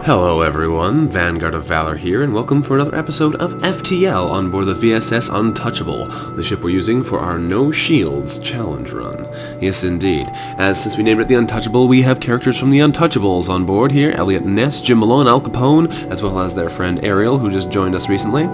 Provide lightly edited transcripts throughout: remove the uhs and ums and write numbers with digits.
Hello everyone, VanguardOfValor here, and welcome for another episode of FTL on board the VSS Untouchable, the ship we're using for our No Shields challenge run. Yes indeed, as since we named it the Untouchable, we have characters from the Untouchables on board here, Elliot Ness, Jim Malone, Al Capone, as well as their friend Ariel, who just joined us recently.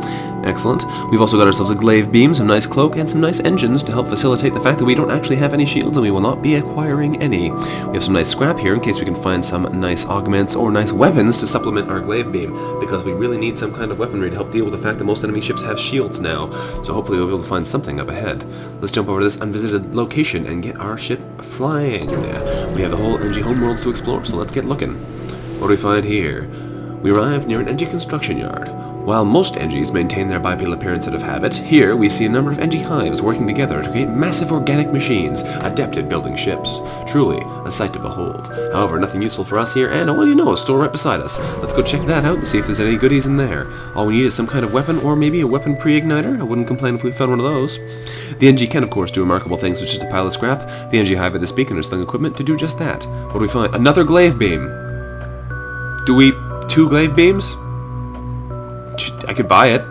Excellent. We've also got ourselves a glaive beam, some nice cloak, and some nice engines to help facilitate the fact that we don't actually have any shields and we will not be acquiring any. We have some nice scrap here in case we can find some nice augments or nice weapons to supplement our glaive beam, because we really need some kind of weaponry to help deal with the fact that most enemy ships have shields now, so hopefully we'll be able to find something up ahead. Let's jump over to this unvisited location and get our ship flying. We have the whole NG homeworlds to explore, so let's get looking. What do we find here? We arrived near an NG construction yard. While most NGs maintain their bipedal appearance out of habit, here we see a number of NG hives working together to create massive organic machines, adept at building ships. Truly, a sight to behold. However, nothing useful for us here, and what do you know, a store right beside us. Let's go check that out and see if there's any goodies in there. All we need is some kind of weapon, or maybe a weapon pre-igniter. I wouldn't complain if we found one of those. The NG can, of course, do remarkable things, which is to pile of scrap. The NG hive at this beacon is selling equipment to do just that. What do we find? Another glaive beam. Do we... 2 glaive beams? I could buy it.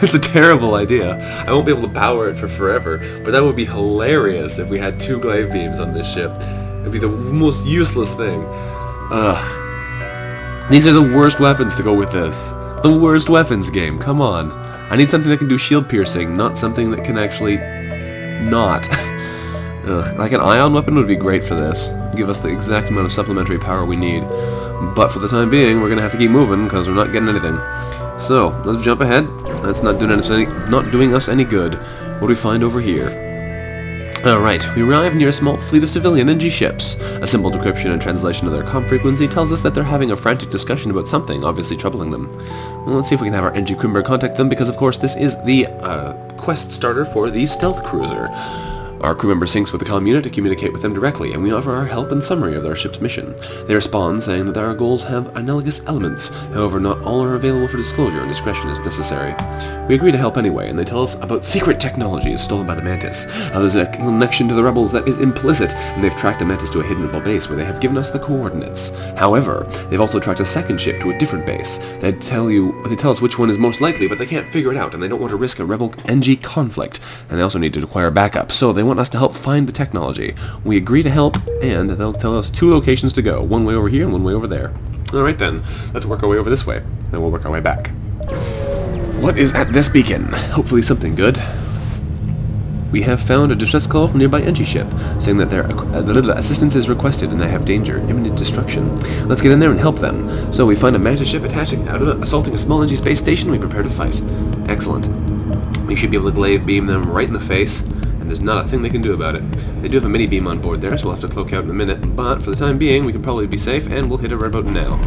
It's a terrible idea. I won't be able to power it for forever, but that would be hilarious if we had 2 glaive beams on this ship. It would be the most useless thing. Ugh. These are the worst weapons to go with this. The worst weapons game, come on. I need something that can do shield piercing, not something that can actually... not. Ugh. Like an ion weapon would be great for this. Give us the exact amount of supplementary power we need. But for the time being, we're gonna have to keep moving, because we're not getting anything. So, let's jump ahead. That's not doing us any good. What do we find over here? Alright, we arrive near a small fleet of civilian NG ships. A simple decryption and translation of their comm frequency tells us that they're having a frantic discussion about something, obviously troubling them. Well, let's see if we can have our NG crew member contact them, because of course this is the quest starter for the stealth cruiser. Our crew member syncs with the comm unit to communicate with them directly, and we offer our help and summary of their ship's mission. They respond, saying that our goals have analogous elements, however not all are available for disclosure and discretion is necessary. We agree to help anyway, and they tell us about secret technologies stolen by the Mantis. There's a connection to the rebels that is implicit, and they've tracked the Mantis to a hidden rebel base where they have given us the coordinates. However, they've also tracked a second ship to a different base. They tell us which one is most likely, but they can't figure it out, and they don't want to risk a rebel NG conflict, and they also need to acquire backup, so they want us to help find the technology. We agree to help, and they'll tell us 2 locations to go, one way over here and one way over there. Alright then, let's work our way over this way, then we'll work our way back. What is at this beacon? Hopefully something good. We have found a distress call from a nearby NG ship, saying that their assistance is requested and they have danger, imminent destruction. Let's get in there and help them. So we find a Mantis ship assaulting a small NG space station, and we prepare to fight. Excellent. We should be able to glaive beam them right in the face, and there's not a thing they can do about it. They do have a mini beam on board there, so we'll have to cloak out in a minute, but for the time being we can probably be safe, and we'll hit it right about now.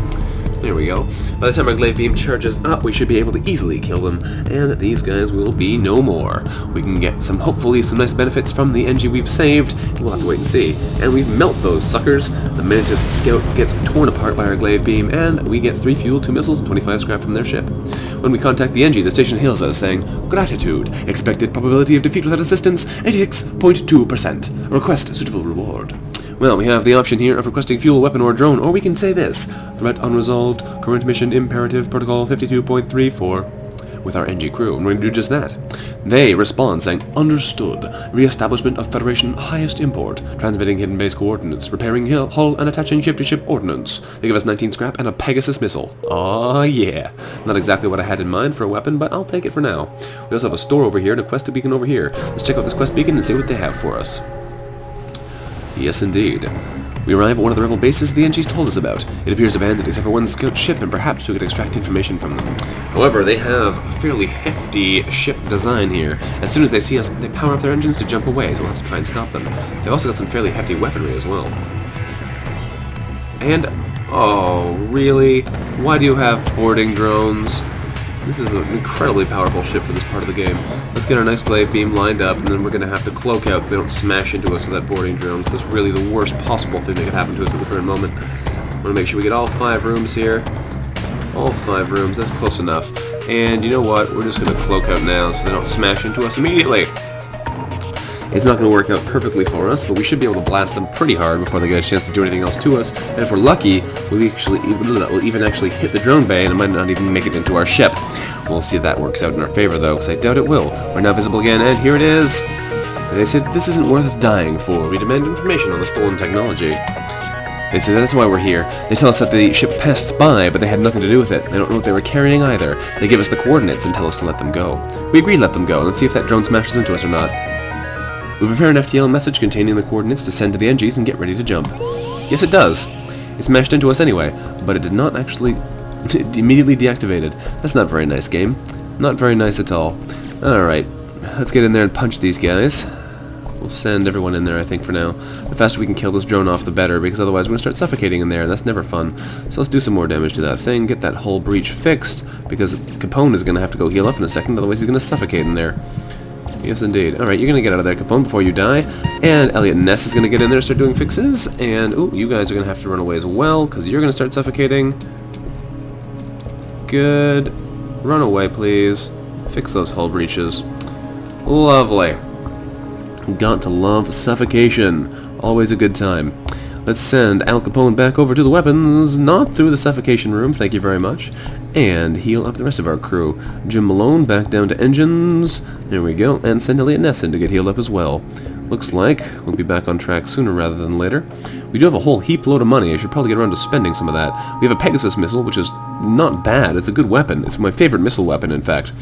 There we go. By the time our glaive beam charges up, we should be able to easily kill them, and these guys will be no more. We can get hopefully some nice benefits from the NG we've saved. We'll have to wait and see. And we melt those suckers. The Mantis Scout gets torn apart by our glaive beam, and we get 3 fuel, 2 missiles, and 25 scrap from their ship. When we contact the NG, the station hails us, saying, "Gratitude. Expected probability of defeat without assistance, 86.2%. Request suitable reward." Well, we have the option here of requesting fuel, weapon, or drone, or we can say this: threat unresolved, current mission imperative, protocol 52.34, with our NG crew, and we're going to do just that. They respond saying, "Understood. Re-establishment of Federation highest import, transmitting hidden base coordinates, repairing hull and attaching ship-to-ship ordnance." They give us 19 scrap and a Pegasus missile. Aw, yeah. Not exactly what I had in mind for a weapon, but I'll take it for now. We also have a store over here and a quest beacon over here. Let's check out this quest beacon and see what they have for us. Yes, indeed. We arrive at one of the rebel bases the NG's told us about. It appears abandoned except for one scout ship, and perhaps we could extract information from them. However, they have a fairly hefty ship design here. As soon as they see us, they power up their engines to jump away, so we'll have to try and stop them. They've also got some fairly hefty weaponry as well. And... oh, really? Why do you have boarding drones? This is an incredibly powerful ship for this part of the game. Let's get our nice glaive beam lined up, and then we're going to have to cloak out so they don't smash into us with that boarding drone. That's really the worst possible thing that could happen to us at the current moment. I want to make sure we get all 5 rooms here. All 5 rooms, that's close enough. And you know what? We're just going to cloak out now so they don't smash into us immediately. It's not going to work out perfectly for us, but we should be able to blast them pretty hard before they get a chance to do anything else to us. And if we're lucky, we'll even actually hit the drone bay, and it might not even make it into our ship. We'll see if that works out in our favor, though, because I doubt it will. We're now visible again, and here it is. They said this isn't worth dying for. We demand information on the stolen technology. They say that's why we're here. They tell us that the ship passed by, but they had nothing to do with it. They don't know what they were carrying either. They give us the coordinates and tell us to let them go. We agree to let them go. Let's see if that drone smashes into us or not. We prepare an FTL message containing the coordinates to send to the NGs and get ready to jump. Yes, it does. It smashed into us anyway, but it did not actually immediately deactivated. That's not very nice, game. Not very nice at all. Alright, let's get in there and punch these guys. We'll send everyone in there, I think, for now. The faster we can kill this drone off, the better, because otherwise we're going to start suffocating in there, and that's never fun. So let's do some more damage to that thing, get that whole breach fixed, because Capone is going to have to go heal up in a second, otherwise he's going to suffocate in there. Yes, indeed. Alright, you're going to get out of there, Capone, before you die. And Elliot Ness is going to get in there and start doing fixes. And, ooh, you guys are going to have to run away as well, because you're going to start suffocating. Good. Run away, please. Fix those hull breaches. Lovely. Got to love suffocation. Always a good time. Let's send Al Capone back over to the weapons, not through the suffocation room, thank you very much, and heal up the rest of our crew. Jim Malone back down to engines. There we go. And send Elliot Ness in to get healed up as well. Looks like we'll be back on track sooner rather than later. We do have a whole heap load of money. I should probably get around to spending some of that. We have a Pegasus missile, which is not bad. It's a good weapon. It's my favorite missile weapon, in fact.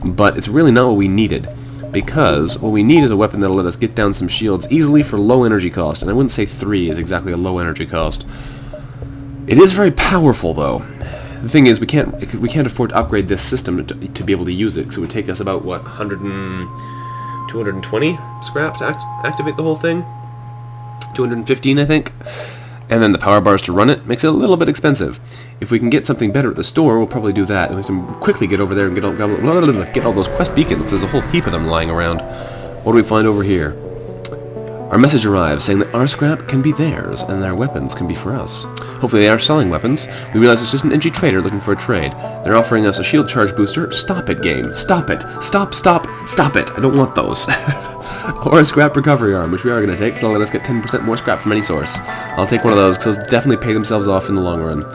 But it's really not what we needed. Because what we need is a weapon that'll let us get down some shields easily for low energy cost. And I wouldn't say 3 is exactly a low energy cost. It is very powerful, though. The thing is, we can't afford to upgrade this system to be able to use it. So it would take us about, what, 220 scrap to activate the whole thing? 215, I think? And then the power bars to run it makes it a little bit expensive. If we can get something better at the store, we'll probably do that. And we can quickly get over there and get all those quest beacons. There's a whole heap of them lying around. What do we find over here? Our message arrives saying that our scrap can be theirs and their weapons can be for us. Hopefully they are selling weapons. We realize it's just an NG trader looking for a trade. They're offering us a shield charge booster. Stop it, game. Stop it. Stop it. I don't want those. Or a scrap recovery arm, which we are going to take, so they'll let us get 10% more scrap from any source. I'll take one of those, because those definitely pay themselves off in the long run.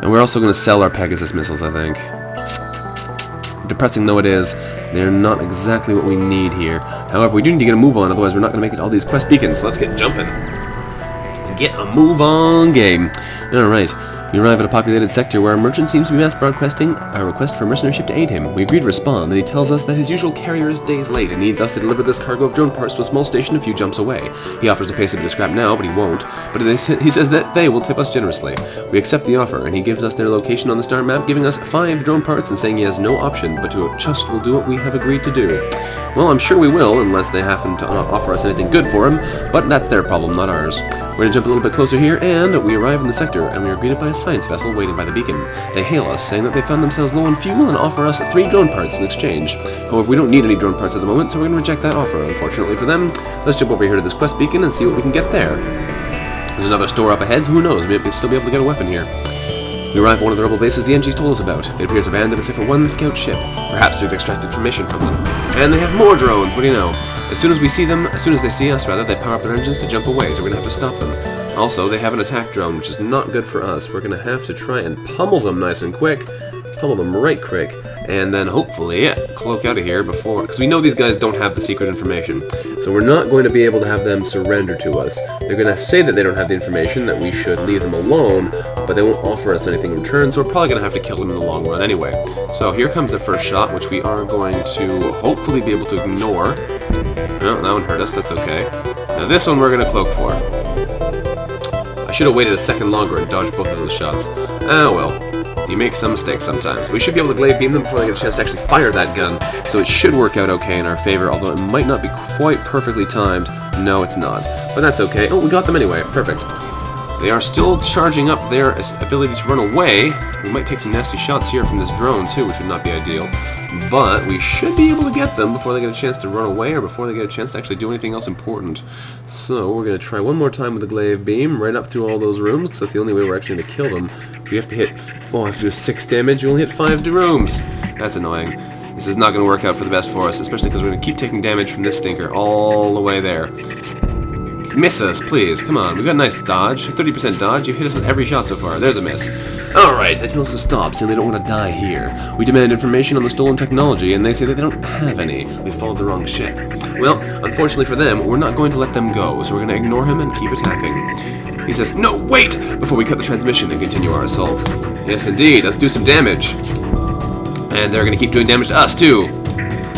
And we're also going to sell our Pegasus missiles, I think. Depressing though it is, they're not exactly what we need here. However, we do need to get a move on, otherwise we're not going to make it to all these quest beacons, so let's get jumping. Get a move on, game. Alright. We arrive at a populated sector where a merchant seems to be mass broadcasting a request for a mercenary ship to aid him. We agree to respond, and he tells us that his usual carrier is days late and needs us to deliver this cargo of drone parts to a small station a few jumps away. He offers to pay some of the scrap now, but he won't. But he says that they will tip us generously. We accept the offer, and he gives us their location on the star map, giving us 5 drone parts and saying he has no option but to just will do what we have agreed to do. Well, I'm sure we will, unless they happen to offer us anything good for him, but that's their problem, not ours. We're going to jump a little bit closer here, and we arrive in the sector, and we are greeted by a science vessel waiting by the beacon. They hail us, saying that they found themselves low on fuel and offer us 3 drone parts in exchange. However, we don't need any drone parts at the moment, so we're going to reject that offer, unfortunately for them. Let's jump over here to this quest beacon and see what we can get there. There's another store up ahead, so who knows, maybe we'll still be able to get a weapon here. We arrive at one of the rebel bases the NGs told us about. It appears abandoned except for one scout ship. Perhaps we've extracted information from them. And they have more drones, what do you know? As soon as they see us, they power up their engines to jump away, so we're going to have to stop them. Also, they have an attack drone, which is not good for us. We're going to have to try and pummel them nice and quick. Pummel them right quick. And then hopefully cloak out of here before... Because we know these guys don't have the secret information. So we're not going to be able to have them surrender to us. They're going to say that they don't have the information, that we should leave them alone, but they won't offer us anything in return, so we're probably going to have to kill them in the long run anyway. So here comes the first shot, which we are going to hopefully be able to ignore. No, that one hurt us, that's okay. Now this one we're going to cloak for. I should have waited a second longer and dodged both of those shots. Ah well. You make some mistakes sometimes. We should be able to glaive beam them before they get a chance to actually fire that gun, so it should work out okay in our favor, although it might not be quite perfectly timed. No, it's not. But that's okay. Oh, we got them anyway. Perfect. They are still charging up their ability to run away. We might take some nasty shots here from this drone, too, which would not be ideal. But we should be able to get them before they get a chance to run away or before they get a chance to actually do anything else important. So we're going to try one more time with the glaive beam right up through all those rooms, because that's the only way we're actually going to kill them. We have to hit, I have to do 6 damage, we only hit 5 rooms. That's annoying. This is not going to work out for the best for us, especially because we're going to keep taking damage from this stinker all the way there. Miss us, please. Come on. We've got a nice dodge. 30% dodge. You've hit us with every shot so far. There's a miss. Alright, they tell us to stop, saying they don't want to die here. We demand information on the stolen technology, and they say that they don't have any. We followed the wrong ship. Well, unfortunately for them, we're not going to let them go, so we're going to ignore him and keep attacking. He says, "No, wait!" before we cut the transmission and continue our assault. Yes, indeed. Let's do some damage. And they're going to keep doing damage to us, too.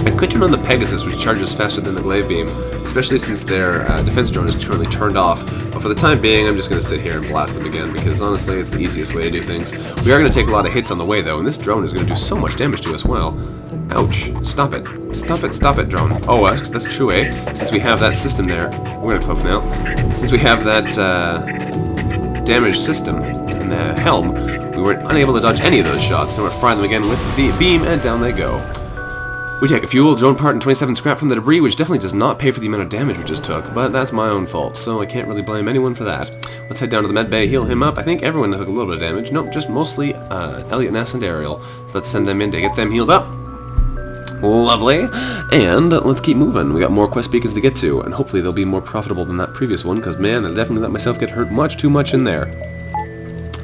I could turn on the Pegasus, which charges faster than the glaive beam, especially since their defense drone is currently turned off. But for the time being, I'm just going to sit here and blast them again, because honestly, it's the easiest way to do things. We are going to take a lot of hits on the way, though, and this drone is going to do so much damage to us. Well, ouch. Stop it. Stop it, stop it, drone. Oh, that's true, eh? Since we have that system there, we're going to cloak now. Since we have that damaged system in the helm, we were unable to dodge any of those shots, so we're frying them again with the beam, and down they go. We take a fuel, drone part, and 27 scrap from the debris, which definitely does not pay for the amount of damage we just took, but that's my own fault, so I can't really blame anyone for that. Let's head down to the med bay, heal him up. I think everyone took a little bit of damage. Nope, just mostly Elliot, Ness, and Ariel. So let's send them in to get them healed up. Lovely. And let's keep moving. We got more quest beacons to get to, and hopefully they'll be more profitable than that previous one, because man, I definitely let myself get hurt much too much in there.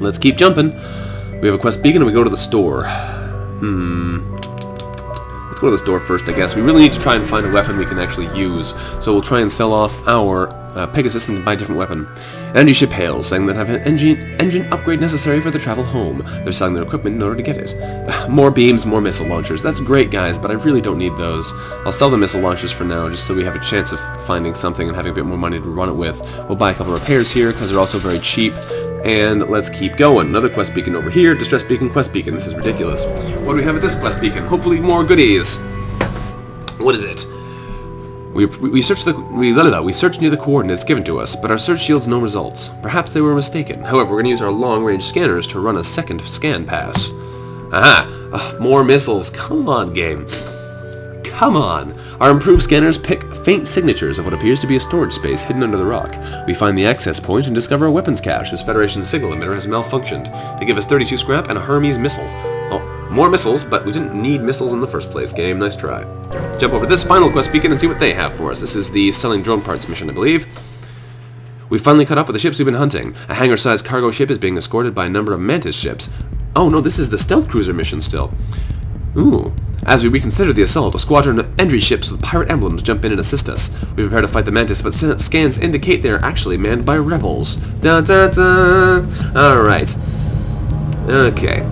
Let's keep jumping. We have a quest beacon and we go to the store. Let's go to the store first, I guess. We really need to try and find a weapon we can actually use, so we'll try and sell off our Pegasus and buy a different weapon. Energy ship hails, saying that I have an engine upgrade necessary for the travel home. They're selling their equipment in order to get it. More beams, more missile launchers. That's great, guys, but I really don't need those. I'll sell the missile launchers for now, just so we have a chance of finding something and having a bit more money to run it with. We'll buy a couple of repairs here, because they're also very cheap. And let's keep going. Another quest beacon over here. Distress beacon, quest beacon. This is ridiculous. What do we have at this quest beacon? Hopefully more goodies. What is it? We searched near the coordinates given to us, but our search yields no results. Perhaps they were mistaken. However, we're going to use our long-range scanners to run a second scan pass. Aha! More missiles. Come on, game. Come on! Our improved scanners pick faint signatures of what appears to be a storage space hidden under the rock. We find the access point and discover a weapons cache whose Federation signal emitter has malfunctioned. They give us 32 scrap and a Hermes missile. Oh, more missiles, but we didn't need missiles in the first place, game. Nice try. Jump over to this final quest beacon and see what they have for us. This is the selling drone parts mission, I believe. We finally caught up with the ships we've been hunting. A hangar-sized cargo ship is being escorted by a number of Mantis ships. Oh no, this is the stealth cruiser mission still. Ooh. As we reconsider the assault, a squadron of entry ships with pirate emblems jump in and assist us. We prepare to fight the Mantis, but scans indicate they are actually manned by rebels. Dun dun dun! Alright. Okay.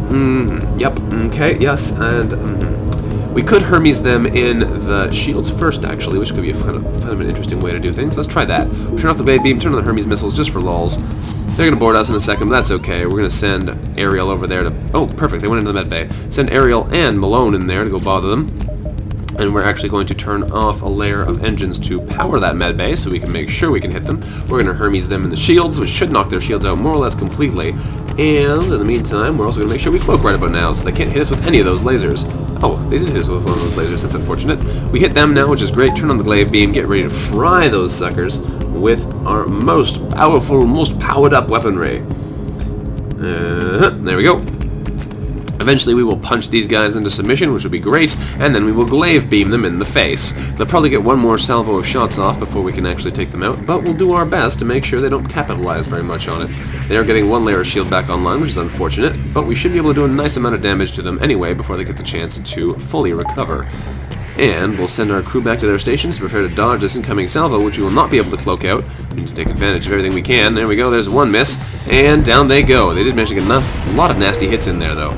Yep. Okay. Yes. And we could Hermes them in the shields first, actually, which could be kind of an interesting way to do things. Let's try that. We'll turn off the blade beam, turn on the Hermes missiles just for lulz. They're going to board us in a second, but that's okay. We're going to send Ariel over there to... Oh, perfect. They went into the med bay. Send Ariel and Malone in there to go bother them. And we're actually going to turn off a layer of engines to power that med bay so we can make sure we can hit them. We're going to Hermes them in the shields, which should knock their shields out more or less completely. And in the meantime, we're also going to make sure we cloak right about now so they can't hit us with any of those lasers. Oh, they did hit us with one of those lasers. That's unfortunate. We hit them now, which is great. Turn on the glaive beam, get ready to fry those suckers with our most powerful, most powered up weaponry. There we go. Eventually we will punch these guys into submission, which will be great, and then we will glaive beam them in the face. They'll probably get one more salvo of shots off before we can actually take them out, but we'll do our best to make sure they don't capitalize very much on it. They are getting one layer of shield back online, which is unfortunate, but we should be able to do a nice amount of damage to them anyway before they get the chance to fully recover. And we'll send our crew back to their stations to prepare to dodge this incoming salvo, which we will not be able to cloak out. We need to take advantage of everything we can. There we go, there's one miss, and down they go. They did manage to get a lot of nasty hits in there, though.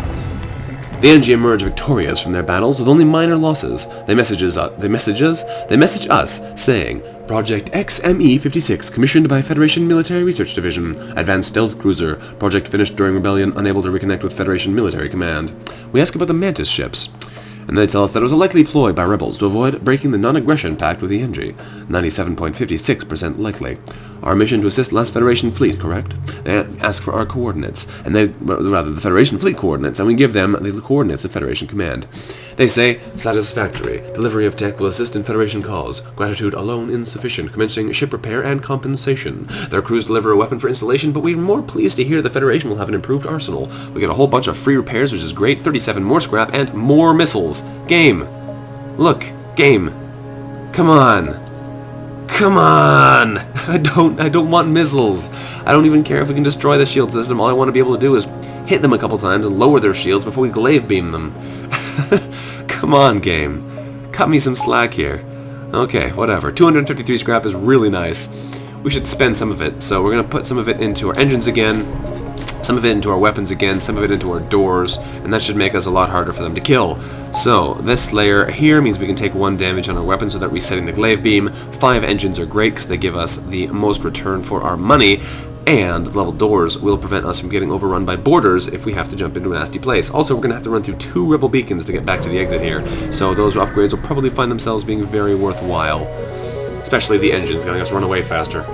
The NG emerge victorious from their battles with only minor losses. They message us, saying, Project XME-56, commissioned by Federation Military Research Division. Advanced Stealth Cruiser. Project finished during Rebellion, unable to reconnect with Federation Military Command. We ask about the Mantis ships, and they tell us that it was a likely ploy by rebels to avoid breaking the non-aggression pact with the NG. 97.56% likely. our mission to assist last Federation fleet, correct? They ask for our coordinates, and rather the Federation fleet coordinates, and we give them the coordinates of Federation command. They say, satisfactory. Delivery of tech will assist in Federation cause. Gratitude alone insufficient. Commencing ship repair and compensation. Their crews deliver a weapon for installation, but we're more pleased to hear the Federation will have an improved arsenal. We get a whole bunch of free repairs, which is great. 37 more scrap and more missiles. Game. Look. Game. Come on. Come on! I don't want missiles. I don't even care if we can destroy the shield system. All I want to be able to do is hit them a couple times and lower their shields before we glaive beam them. Come on, game. Cut me some slack here. Okay, whatever. 253 scrap is really nice. We should spend some of it. So we're going to put some of it into our engines again, some of it into our weapons again, some of it into our doors, and that should make us a lot harder for them to kill. So this layer here means we can take 1 damage on our weapons without resetting the glaive beam. 5 engines are great because they give us the most return for our money, and level doors will prevent us from getting overrun by boarders if we have to jump into a nasty place. Also, we're going to have to run through 2 rebel beacons to get back to the exit here, so those upgrades will probably find themselves being very worthwhile. Especially the engines, getting us run away faster.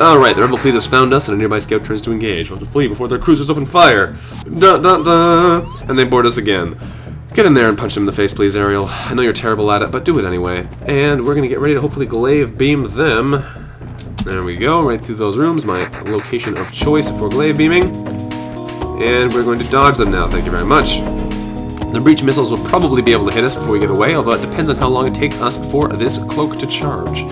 Alright, the rebel fleet has found us, and a nearby scout turns to engage. We'll have to flee before their cruisers open fire. And they board us again. Get in there and punch them in the face, please, Ariel. I know you're terrible at it, but do it anyway. And we're going to get ready to hopefully glaive beam them. There we go, right through those rooms, my location of choice for glaive beaming. And we're going to dodge them now, thank you very much. The breach missiles will probably be able to hit us before we get away, although it depends on how long it takes us for this cloak to charge.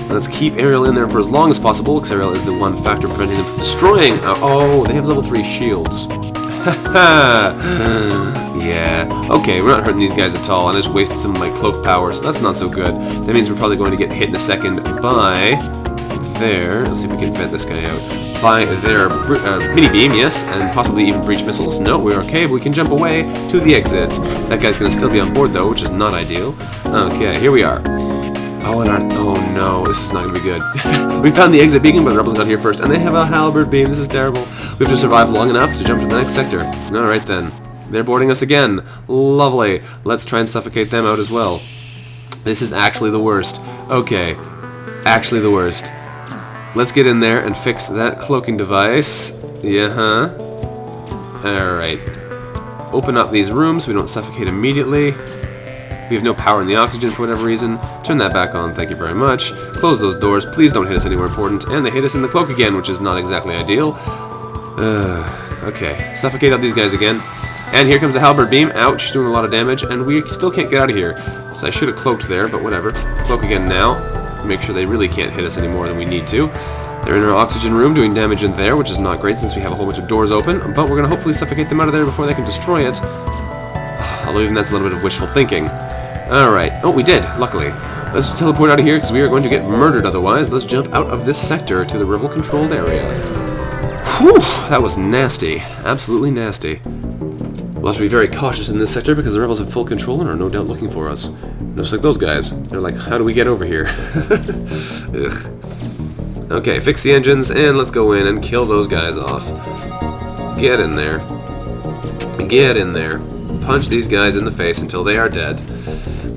Let's keep Ariel in there for as long as possible, because Ariel is the one factor preventing them from destroying. Oh, they have level 3 shields. Yeah. Okay, we're not hurting these guys at all. I just wasted some of my cloak power, so that's not so good. That means we're probably going to get hit in a second by their... Let's see if we can vent this guy out. By their mini beam, yes, and possibly even breach missiles. No, we're okay, but we can jump away to the exit. That guy's going to still be on board, though, which is not ideal. Okay, here we are. Oh, oh no, this is not going to be good. We found the exit beacon, but the rebels got here first, and they have a halberd beam. This is terrible. We have to survive long enough to jump to the next sector. Alright then. They're boarding us again. Lovely. Let's try and suffocate them out as well. This is actually the worst. Okay. Actually the worst. Let's get in there and fix that cloaking device. Yeah, Alright. Open up these rooms so we don't suffocate immediately. We have no power in the oxygen for whatever reason. Turn that back on, thank you very much. Close those doors, please don't hit us anywhere important. And they hit us in the cloak again, which is not exactly ideal. Okay, suffocate up these guys again. And here comes the halberd beam. Ouch, doing a lot of damage, and we still can't get out of here. So I should have cloaked there, but whatever. Cloak again now. Make sure they really can't hit us any more than we need to. They're in our oxygen room doing damage in there, which is not great since we have a whole bunch of doors open. But we're going to hopefully suffocate them out of there before they can destroy it. Although even that's a little bit of wishful thinking. Alright. Oh, we did, luckily. Let's teleport out of here because we are going to get murdered otherwise. Let's jump out of this sector to the rebel-controlled area. Whew, that was nasty. Absolutely nasty. We'll have to be very cautious in this sector because the rebels have full control and are no doubt looking for us. Just like those guys. They're like, how do we get over here? Ugh. Okay, fix the engines and let's go in and kill those guys off. Get in there. Get in there. Punch these guys in the face until they are dead.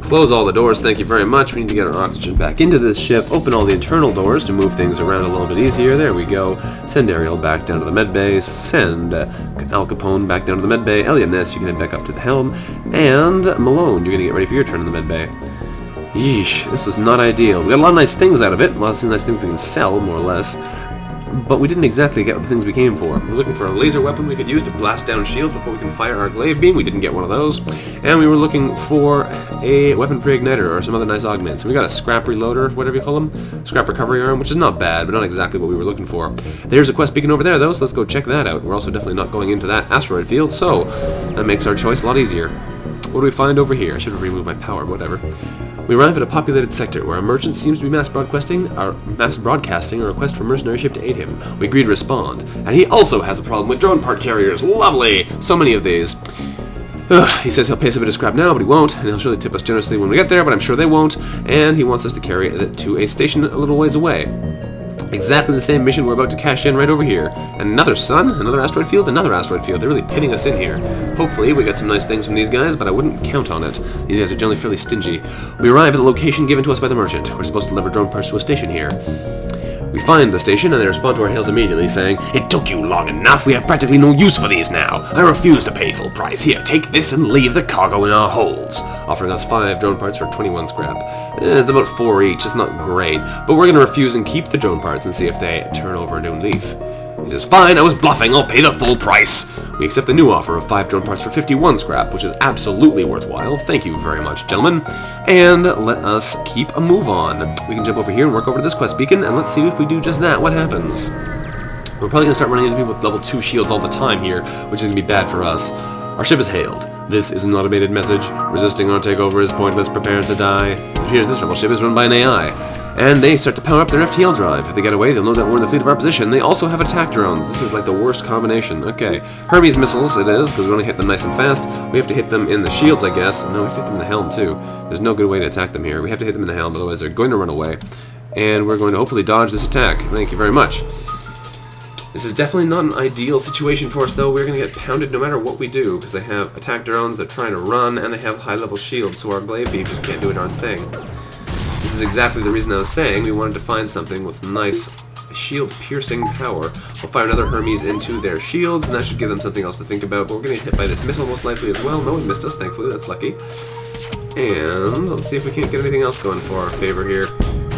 Close all the doors, thank you very much. We need to get our oxygen back into this ship. Open all the internal doors to move things around a little bit easier. There we go. Send Ariel back down to the med bay. Send Al Capone back down to the med bay. Elliot Ness, you can head back up to the helm. And Malone, you're going to get ready for your turn in the med bay. Yeesh, this was not ideal. We got a lot of nice things out of it. A lot of nice things we can sell, more or less. But we didn't exactly get the things we came for. We were looking for a laser weapon we could use to blast down shields before we can fire our glaive beam. We didn't get one of those. And we were looking for a weapon pre-igniter or some other nice augments. We got a scrap reloader, whatever you call them. Scrap recovery arm, which is not bad, but not exactly what we were looking for. There's a quest beacon over there, though, so let's go check that out. We're also definitely not going into that asteroid field, so that makes our choice a lot easier. What do we find over here? I should have removed my power, whatever. We arrive at a populated sector where a merchant seems to be mass broadcasting a request for a mercenary ship to aid him. We agree to respond. And he also has a problem with drone part carriers. Lovely! So many of these. He says he'll pay us a bit of scrap now, but he won't, and he'll surely tip us generously when we get there, but I'm sure they won't, and he wants us to carry it to a station a little ways away. Exactly the same mission we're about to cash in right over here. Another sun, another asteroid field, another asteroid field. They're really pinning us in here. Hopefully we get some nice things from these guys, but I wouldn't count on it. These guys are generally fairly stingy. We arrive at the location given to us by the merchant. We're supposed to deliver drone parts to a station here. We find the station, and they respond to our hails immediately, saying, "It took you long enough. We have practically no use for these now. I refuse to pay full price. Here, take this and leave the cargo in our holds," offering us 5 drone parts for 21 scrap. It's about 4 each. It's not great, but we're going to refuse and keep the drone parts and see if they turn over a new leaf. He says, "Fine, I was bluffing. I'll pay the full price." We accept the new offer of 5 drone parts for 51 scrap, which is absolutely worthwhile. Thank you very much, gentlemen. And let us keep a move on. We can jump over here and work over to this quest beacon, and let's see if we do just that. What happens? We're probably going to start running into people with level 2 shields all the time here, which is going to be bad for us. Our ship is hailed. This is an automated message. Resisting our takeover is pointless. Prepare to die. It appears this rebel ship is run by an AI. And they start to power up their FTL drive. If they get away, they'll know that we're in the fleet of our position. They also have attack drones. This is like the worst combination. Okay. Hermes missiles it is, because we want to hit them nice and fast. We have to hit them in the shields, I guess. No, we have to hit them in the helm, too. There's no good way to attack them here. We have to hit them in the helm, otherwise they're going to run away. And we're going to hopefully dodge this attack. Thank you very much. This is definitely not an ideal situation for us, though. We're going to get pounded no matter what we do, because they have attack drones, they're trying to run, and they have high-level shields, so our glaive beam just can't do a darn thing. This is exactly the reason I was saying we wanted to find something with nice shield-piercing power. We'll fire another Hermes into their shields, and that should give them something else to think about, but we're going to get hit by this missile most likely as well. No one missed us, thankfully, that's lucky. And let's see if we can't get anything else going for our favor here.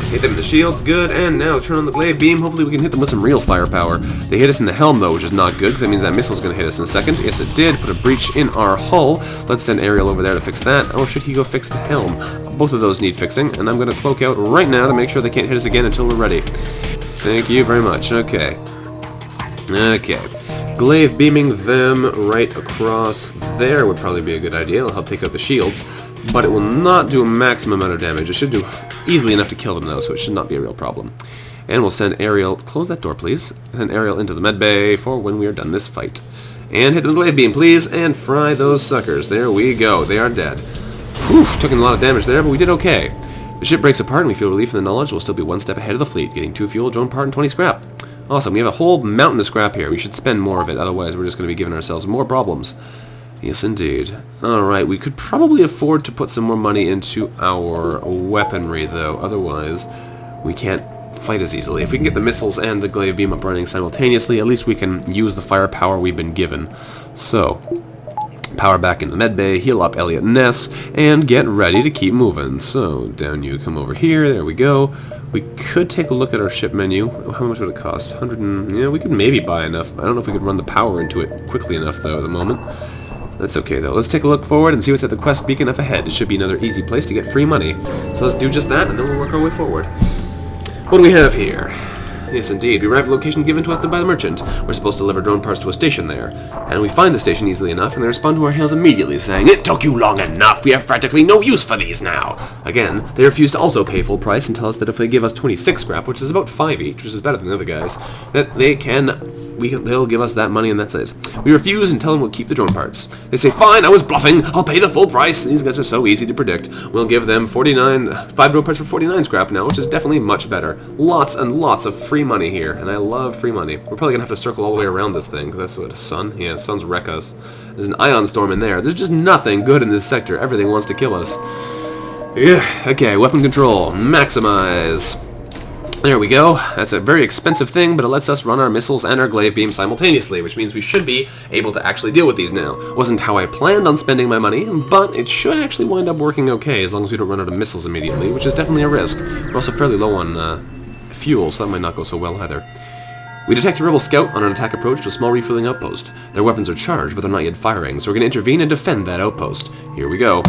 Hit them in the shields, good, and now turn on the glaive beam. Hopefully we can hit them with some real firepower. They hit us in the helm, though, which is not good, because that means that missile's going to hit us in a second. Yes, it did. Put a breach in our hull. Let's send Ariel over there to fix that. Oh, should he go fix the helm? Both of those need fixing, and I'm going to cloak out right now to make sure they can't hit us again until we're ready. Thank you very much. Okay. Okay. Glaive beaming them right across there would probably be a good idea. It'll help take out the shields, but it will not do a maximum amount of damage. It should do easily enough to kill them, though, so it should not be a real problem. And we'll send Ariel... Close that door, please. Send Ariel into the medbay for when we are done this fight. And hit the glaive beam, please, and fry those suckers. There we go. They are dead. Whew, took in a lot of damage there, but we did okay. The ship breaks apart, and we feel relief in the knowledge we'll still be one step ahead of the fleet, getting 2 fuel, drone part, and 20 scrap. Awesome. We have a whole mountain of scrap here. We should spend more of it, otherwise we're just going to be giving ourselves more problems. Yes, indeed. Alright, we could probably afford to put some more money into our weaponry, though. Otherwise, we can't fight as easily. If we can get the missiles and the glaive beam up running simultaneously, at least we can use the firepower we've been given. So, power back in the medbay, heal up Elliot and Ness, and get ready to keep moving. So, down you come over here. There we go. We could take a look at our ship menu. How much would it cost? 100 and... Yeah, we could maybe buy enough. I don't know if we could run the power into it quickly enough, though, at the moment. That's okay, though. Let's take a look forward and see what's at the quest beacon up ahead. It should be another easy place to get free money. So let's do just that, and then we'll work our way forward. What do we have here? Yes, indeed. We arrive at a location given to us by the merchant. We're supposed to deliver drone parts to a station there. And we find the station easily enough, and they respond to our hails immediately, saying, "It took you long enough. We have practically no use for these now." Again, they refuse to also pay full price and tell us that if they give us 26 scrap, which is about 5 each, which is better than the other guys, that they can... they'll give us that money and that's it. We refuse and tell them we'll keep the drone parts. They say, "Fine, I was bluffing. I'll pay the full price." These guys are so easy to predict. We'll give them 5 drone parts for 49 scrap now, which is definitely much better. Lots and lots of free money here, and I love free money. We're probably going to have to circle all the way around this thing, because that's what, sun? Yeah, sun's wreck us. There's an ion storm in there. There's just nothing good in this sector. Everything wants to kill us. Yeah, okay, weapon control. Maximize. There we go. That's a very expensive thing, but it lets us run our missiles and our glaive beam simultaneously, which means we should be able to actually deal with these now. Wasn't how I planned on spending my money, but it should actually wind up working okay as long as we don't run out of missiles immediately, which is definitely a risk. We're also fairly low on fuel, so that might not go so well either. We detect a rebel scout on an attack approach to a small refueling outpost. Their weapons are charged, but they're not yet firing, so we're going to intervene and defend that outpost. Here we go.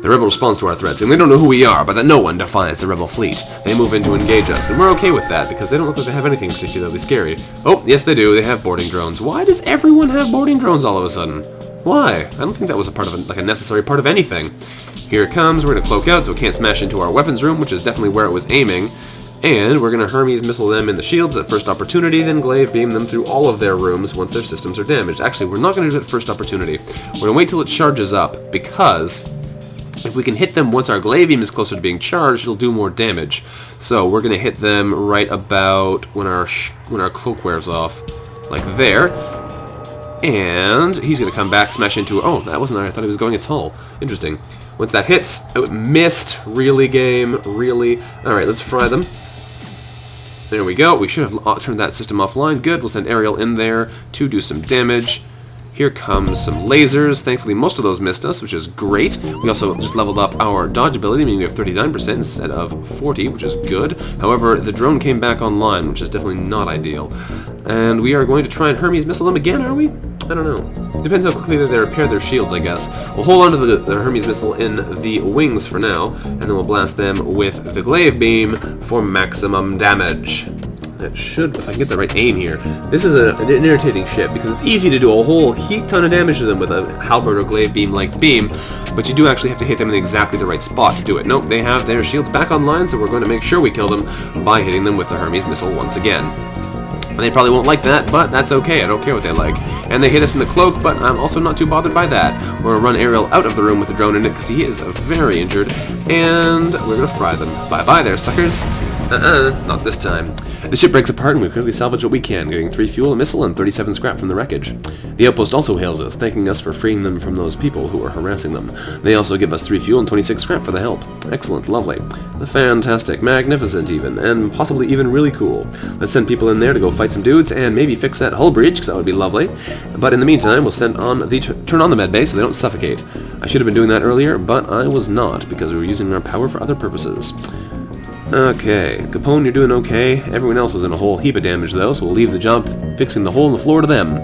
The rebel responds to our threats, and they don't know who we are, but that no one defies the rebel fleet. They move in to engage us, and we're okay with that, because they don't look like they have anything particularly scary. Oh, yes they do, they have boarding drones. Why does everyone have boarding drones all of a sudden? Why? I don't think that was a part of like a necessary part of anything. Here it comes, we're going to cloak out so it can't smash into our weapons room, which is definitely where it was aiming. And we're going to Hermes missile them in the shields at first opportunity, then glaive beam them through all of their rooms once their systems are damaged. Actually, we're not going to do it at first opportunity. We're going to wait till it charges up, because if we can hit them once our glaive beam is closer to being charged, it'll do more damage. So we're going to hit them right about when our cloak wears off, like there. And he's going to come back, smash into... Oh, that wasn't there. I thought he was going at all. Interesting. Once that hits... Oh, it missed. Really, game. Really. Alright, let's fry them. There we go. We should have turned that system offline. Good. We'll send Ariel in there to do some damage. Here comes some lasers. Thankfully, most of those missed us, which is great. We also just leveled up our dodge ability, meaning we have 39% instead of 40, which is good. However, the drone came back online, which is definitely not ideal. And we are going to try and Hermes missile them again, are we? I don't know. Depends how quickly they repair their shields, I guess. We'll hold on to the Hermes missile in the wings for now, and then we'll blast them with the glaive beam for maximum damage. That should, if I can get the right aim here. This is an irritating ship because it's easy to do a whole heap ton of damage to them with a halberd or glaive beam like beam, but you do actually have to hit them in exactly the right spot to do it. Nope, they have their shields back online, so we're going to make sure we kill them by hitting them with the Hermes missile once again. And they probably won't like that, but that's okay. I don't care what they like. And they hit us in the cloak, but I'm also not too bothered by that. We're going to run Ariel out of the room with the drone in it because he is very injured, and we're going to fry them. Bye-bye there, suckers. Not this time. The ship breaks apart and we quickly salvage what we can, getting 3 fuel, a missile, and 37 scrap from the wreckage. The outpost also hails us, thanking us for freeing them from those people who are harassing them. They also give us 3 fuel and 26 scrap for the help. Excellent, lovely. Fantastic, magnificent even, and possibly even really cool. Let's send people in there to go fight some dudes and maybe fix that hull breach, because that would be lovely. But in the meantime, we'll send on the turn on the med bay so they don't suffocate. I should have been doing that earlier, but I was not, because we were using our power for other purposes. Okay, Capone, you're doing okay. Everyone else is in a whole heap of damage, though, so we'll leave the job fixing the hole in the floor to them.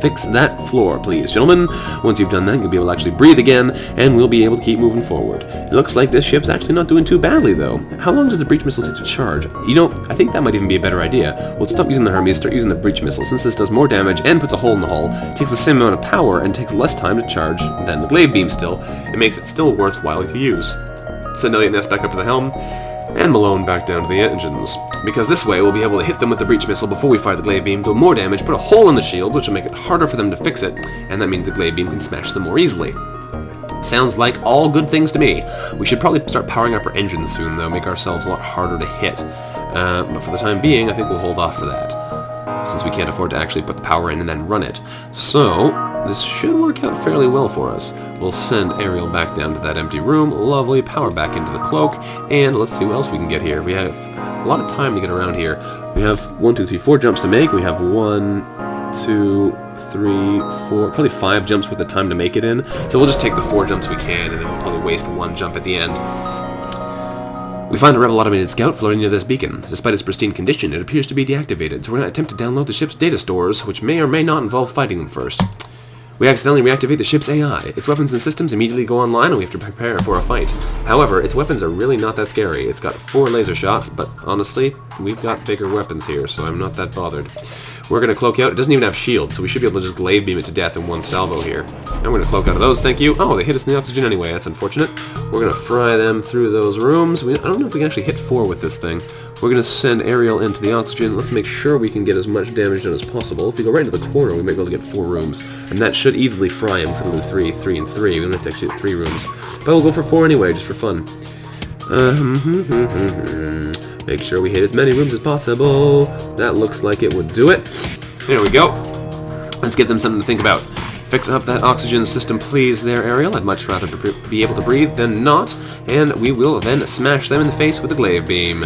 Fix that floor, please, gentlemen. Once you've done that, you'll be able to actually breathe again, and we'll be able to keep moving forward. It looks like this ship's actually not doing too badly, though. How long does the breach missile take to charge? You know, I think that might even be a better idea. We'll stop using the Hermes, start using the breach missile, since this does more damage and puts a hole in the hull, takes the same amount of power, and takes less time to charge than the glaive beam still. It makes it still worthwhile to use. Send Elliot Ness back up to the helm, and Malone back down to the engines. Because this way we'll be able to hit them with the breach missile before we fire the glaive beam, deal more damage, put a hole in the shield, which will make it harder for them to fix it, and that means the glaive beam can smash them more easily. Sounds like all good things to me. We should probably start powering up our engines soon, though, make ourselves a lot harder to hit. But for the time being, I think we'll hold off for that, since we can't afford to actually put the power in and then run it. So, this should work out fairly well for us. We'll send Ariel back down to that empty room, lovely, power back into the cloak, and let's see what else we can get here. We have a lot of time to get around here. We have 1, 2, 3, 4 jumps to make. We have 1, 2, 3, 4, probably 5 jumps worth of time to make it in. So we'll just take the 4 jumps we can, and then we'll probably waste 1 jump at the end. We find a rebel automated scout floating near this beacon. Despite its pristine condition, it appears to be deactivated, so we're going to attempt to download the ship's data stores, which may or may not involve fighting them first. We accidentally reactivate the ship's AI. Its weapons and systems immediately go online and we have to prepare for a fight. However, its weapons are really not that scary. It's got 4 laser shots, but honestly, we've got bigger weapons here, so I'm not that bothered. We're going to cloak out. It doesn't even have shields, so we should be able to just glaive beam it to death in 1 salvo here. And we're going to cloak out of those, thank you. Oh, they hit us in the oxygen anyway, that's unfortunate. We're going to fry them through those rooms. I don't know if we can actually hit 4 with this thing. We're going to send Ariel into the oxygen. Let's make sure we can get as much damage done as possible. If we go right into the corner, we might be able to get 4 rooms. And that should easily fry him, because it'll do 3, 3, and 3. We don't have to actually hit 3 rooms. But we'll go for 4 anyway, just for fun. Make sure we hit as many rooms as possible. That looks like it would do it. There we go. Let's give them something to think about. Fix up that oxygen system, please, there, Ariel. I'd much rather be able to breathe than not. And we will then smash them in the face with a glaive beam.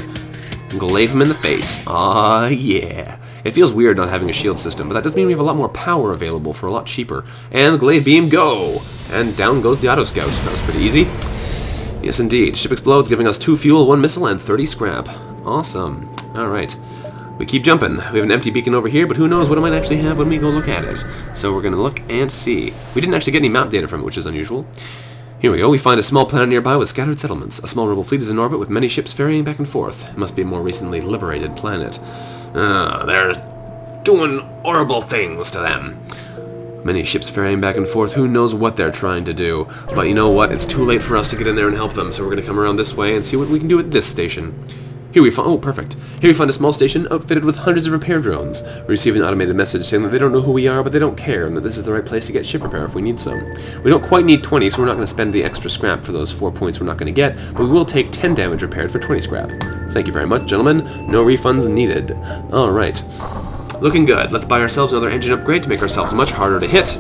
Glaive them in the face. Ah, yeah. It feels weird not having a shield system, but that does mean we have a lot more power available for a lot cheaper. And the glaive beam, go! And down goes the auto scout. That was pretty easy. Yes, indeed. Ship explodes, giving us 2 fuel, 1 missile, and 30 scrap. Awesome. Alright. We keep jumping. We have an empty beacon over here, but who knows what it might actually have when we go look at it. So we're going to look and see. We didn't actually get any map data from it, which is unusual. Here we go. We find a small planet nearby with scattered settlements. A small rebel fleet is in orbit with many ships ferrying back and forth. It must be a more recently liberated planet. They're doing horrible things to them. Many ships ferrying back and forth. Who knows what they're trying to do. But you know what? It's too late for us to get in there and help them, so we're going to come around this way and see what we can do at this station. Here we find, oh, perfect. Here we find a small station outfitted with hundreds of repair drones. We receive an automated message saying that they don't know who we are, but they don't care, and that this is the right place to get ship repair if we need some. We don't quite need 20, so we're not going to spend the extra scrap for those 4 points we're not going to get, but we will take 10 damage repaired for 20 scrap. Thank you very much, gentlemen. No refunds needed. Alright. Looking good. Let's buy ourselves another engine upgrade to make ourselves much harder to hit.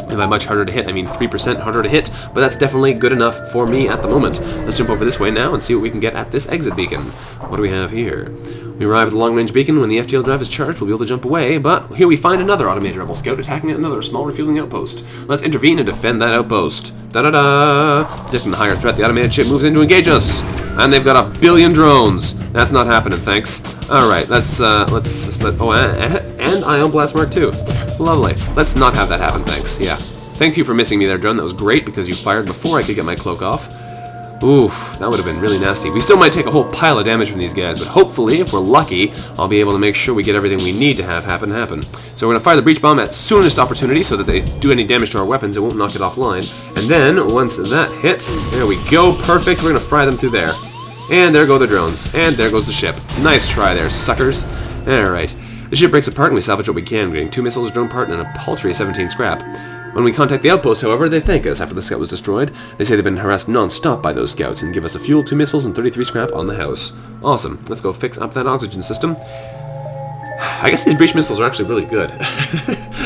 And by much harder to hit, I mean 3% harder to hit, but that's definitely good enough for me at the moment. Let's jump over this way now and see what we can get at this exit beacon. What do we have here? We arrive at the long-range beacon. When the FTL drive is charged, we'll be able to jump away, but here we find another automated rebel scout attacking another small refueling outpost. Let's intervene and defend that outpost. Da-da-da! Detecting the higher threat, the automated ship moves in to engage us. And they've got 1 billion drones. That's not happening, thanks. Alright, and Ion Blast Mark II. Lovely. Let's not have that happen, thanks. Yeah. Thank you for missing me there, drone. That was great because you fired before I could get my cloak off. Oof, that would have been really nasty. We still might take a whole pile of damage from these guys, but hopefully, if we're lucky, I'll be able to make sure we get everything we need to have happen. So we're going to fire the breach bomb at soonest opportunity so that they do any damage to our weapons, it won't knock it offline. And then, once that hits, there we go, perfect, we're going to fry them through there. And there go the drones. And there goes the ship. Nice try there, suckers. Alright. The ship breaks apart and we salvage what we can, getting 2 missiles, a drone part, and a paltry 17 scrap. When we contact the outpost, however, they thank us after the scout was destroyed. They say they've been harassed non-stop by those scouts and give us a fuel, 2 missiles, and 33 scrap on the house. Awesome. Let's go fix up that oxygen system. I guess these breach missiles are actually really good.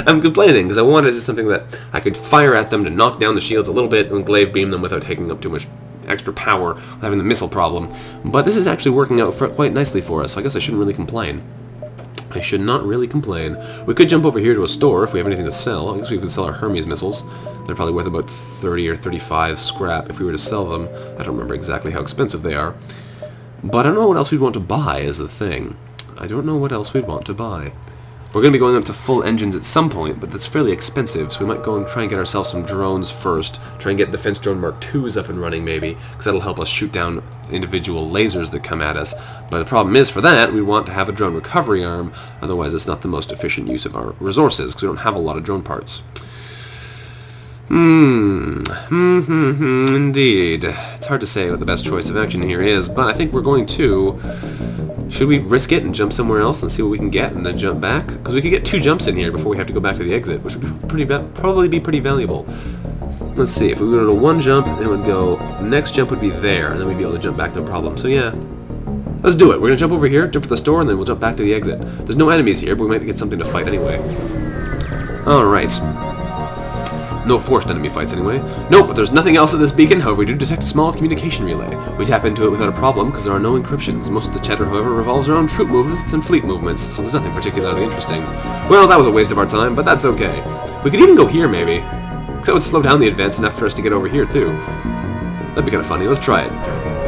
I'm complaining because I wanted something that I could fire at them to knock down the shields a little bit and glaive beam them without taking up too much extra power, having the missile problem. But this is actually working out quite nicely for us, so I guess I shouldn't really complain. I should not really complain. We could jump over here to a store if we have anything to sell. I guess we could sell our Hermes missiles. They're probably worth about 30 or 35 scrap if we were to sell them. I don't remember exactly how expensive they are. But I don't know what else we'd want to buy is the thing. I don't know what else we'd want to buy. We're going to be going up to full engines at some point, but that's fairly expensive, so we might go and try and get ourselves some drones first. Try and get Defense Drone Mark IIs up and running, maybe, because that'll help us shoot down individual lasers that come at us. But the problem is, for that, we want to have a drone recovery arm, otherwise it's not the most efficient use of our resources, because we don't have a lot of drone parts. Indeed. It's hard to say what the best choice of action here is, but I think we're going to... Should we risk it and jump somewhere else and see what we can get and then jump back? Because we could get 2 jumps in here before we have to go back to the exit, which would be probably be pretty valuable. Let's see, if we go to 1 jump, it would go... Next jump would be there, and then we'd be able to jump back no problem. So yeah, let's do it. We're going to jump over here, jump to the store, and then we'll jump back to the exit. There's no enemies here, but we might get something to fight anyway. Alright. No forced enemy fights anyway. Nope, but there's nothing else at this beacon. However, we do detect a small communication relay. We tap into it without a problem because there are no encryptions. Most of the chatter, however, revolves around troop movements and fleet movements, so there's nothing particularly interesting. Well, that was a waste of our time, but that's okay. We could even go here, maybe. Because that would slow down the advance enough for us to get over here, too. That'd be kind of funny. Let's try it.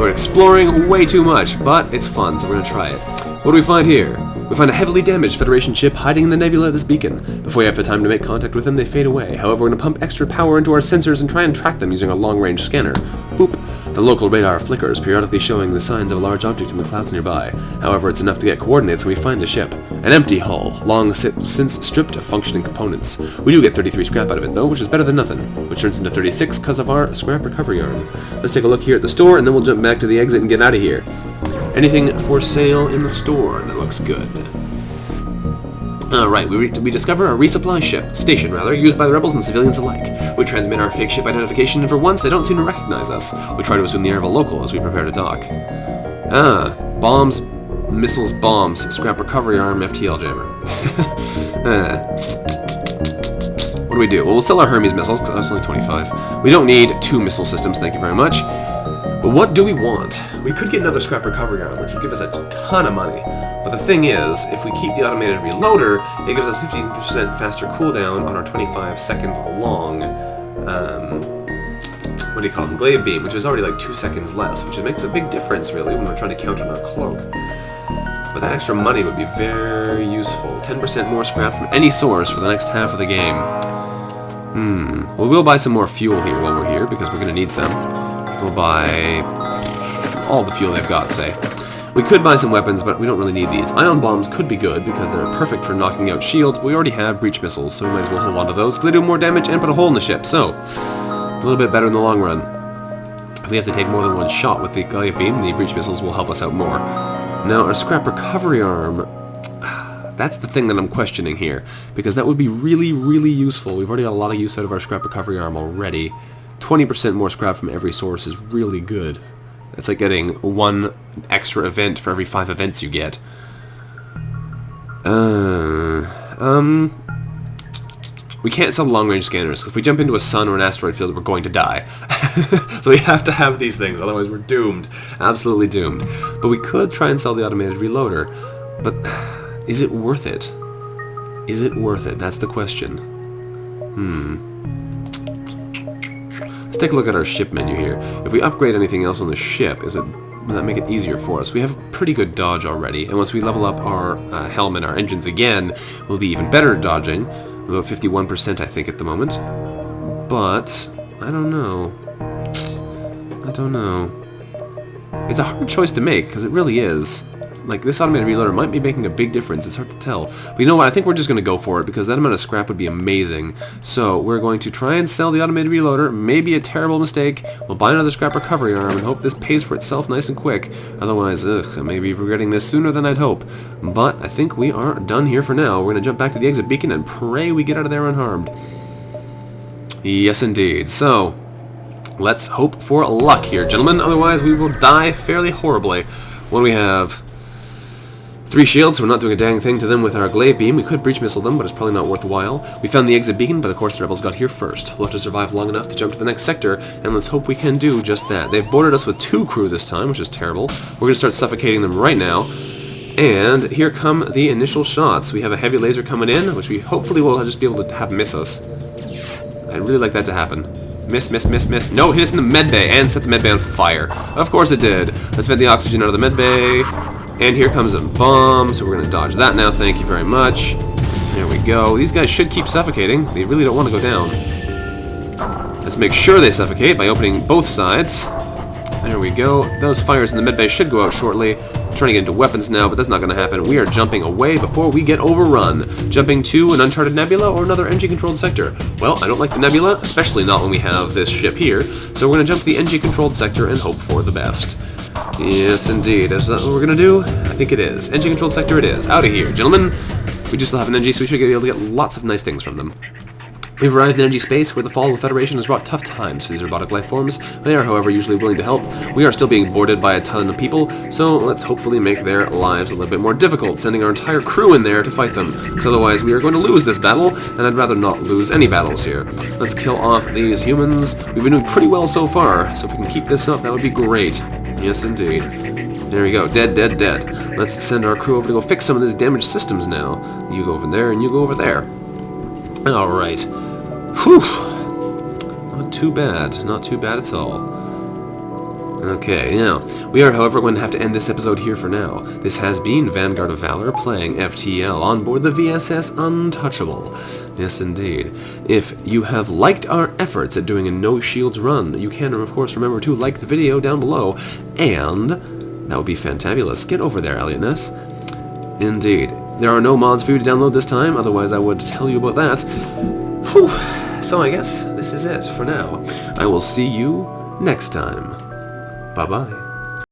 We're exploring way too much, but it's fun, so we're going to try it. What do we find here? We find a heavily damaged Federation ship hiding in the nebula of this beacon. Before we have the time to make contact with them, they fade away. However, we're going to pump extra power into our sensors and try and track them using our long-range scanner. Boop. The local radar flickers, periodically showing the signs of a large object in the clouds nearby. However, it's enough to get coordinates and we find the ship. An empty hull, long since stripped of functioning components. We do get 33 scrap out of it, though, which is better than nothing, which turns into 36 because of our scrap recovery arm. Let's take a look here at the store, and then we'll jump back to the exit and get out of here. Anything for sale in the store? That looks good. Alright, we discover a resupply station, used by the rebels and civilians alike. We transmit our fake ship identification, and for once, they don't seem to recognize us. We try to assume the air of a local as we prepare to dock. Bombs, missiles, bombs, scrap recovery arm, FTL jammer. What do we do? Well, we'll sell our Hermes missiles, because that's only 25. We don't need 2 missile systems, thank you very much. But what do we want? We could get another scrap recovery arm, which would give us a ton of money. But the thing is, if we keep the automated reloader, it gives us 15% faster cooldown on our 25-second long, what do you call them, glaive beam, which is already like 2 seconds less, which makes a big difference, really, when we're trying to count on our cloak. But that extra money would be very useful. 10% more scrap from any source for the next half of the game. Well, we'll buy some more fuel here while we're here, because we're going to need some. We'll buy all the fuel they've got, say. We could buy some weapons, but we don't really need these. Ion bombs could be good, because they're perfect for knocking out shields, but we already have breach missiles, so we might as well hold on to those, because they do more damage and put a hole in the ship, so a little bit better in the long run. If we have to take more than 1 shot with the glaive beam, the breach missiles will help us out more. Now, our scrap recovery arm, that's the thing that I'm questioning here, because that would be really, really useful. We've already got a lot of use out of our scrap recovery arm already. 20% more scrap from every source is really good. It's like getting 1 extra event for every 5 events you get. we can't sell long-range scanners. If we jump into a sun or an asteroid field, we're going to die. So we have to have these things, otherwise we're doomed. Absolutely doomed. But we could try and sell the automated reloader. But is it worth it? Is it worth it? That's the question. Let's take a look at our ship menu here. If we upgrade anything else on the ship, will that make it easier for us? We have pretty good dodge already, and once we level up our helm and our engines again, we'll be even better at dodging. About 51% I think at the moment. But I don't know. I don't know. It's a hard choice to make, because it really is. Like, this automated reloader might be making a big difference. It's hard to tell. But you know what? I think we're just going to go for it, because that amount of scrap would be amazing. So we're going to try and sell the automated reloader. Maybe a terrible mistake. We'll buy another scrap recovery arm and hope this pays for itself nice and quick. Otherwise, I may be regretting this sooner than I'd hope. But I think we are done here for now. We're going to jump back to the exit beacon and pray we get out of there unharmed. Yes, indeed. So let's hope for luck here, gentlemen. Otherwise, we will die fairly horribly. What do we have? 3 shields, so we're not doing a dang thing to them with our glaive beam. We could breach missile them, but it's probably not worthwhile. We found the exit beacon, but of course the rebels got here first. We'll have to survive long enough to jump to the next sector, and let's hope we can do just that. They've boarded us with 2 crew this time, which is terrible. We're going to start suffocating them right now. And here come the initial shots. We have a heavy laser coming in, which we hopefully will just be able to have miss us. I'd really like that to happen. Miss, miss, miss, miss. No, hit us in the medbay and set the medbay on fire. Of course it did. Let's vent the oxygen out of the medbay. And here comes a bomb, so we're going to dodge that now, thank you very much. There we go. These guys should keep suffocating. They really don't want to go down. Let's make sure they suffocate by opening both sides. There we go. Those fires in the medbay should go out shortly. I'm trying to get into weapons now, but that's not going to happen. We are jumping away before we get overrun. Jumping to an uncharted nebula or another NG-controlled sector. Well, I don't like the nebula, especially not when we have this ship here. So we're going to jump to the NG-controlled sector and hope for the best. Yes, indeed. Is that what we're going to do? I think it is. NG-controlled sector it is. Out of here, gentlemen. We just still have an NG, so we should be able to get lots of nice things from them. We've arrived in NG space, where the fall of the Federation has brought tough times for these robotic life forms. They are, however, usually willing to help. We are still being boarded by a ton of people, so let's hopefully make their lives a little bit more difficult, sending our entire crew in there to fight them, because otherwise we are going to lose this battle, and I'd rather not lose any battles here. Let's kill off these humans. We've been doing pretty well so far, so if we can keep this up, that would be great. Yes, indeed. There we go. Dead, dead, dead. Let's send our crew over to go fix some of these damaged systems now. You go over there, and you go over there. Alright. Whew. Not too bad. Not too bad at all. Okay, now, we are, however, going to have to end this episode here for now. This has been Vanguard of Valor playing FTL on board the VSS Untouchable. Yes, indeed. If you have liked our efforts at doing a no-shields run, you can, of course, remember to like the video down below, and that would be fantabulous. Get over there, Elliot Ness. Indeed. There are no mods for you to download this time, otherwise I would tell you about that. Whew. So I guess this is it for now. I will see you next time. Bye-bye.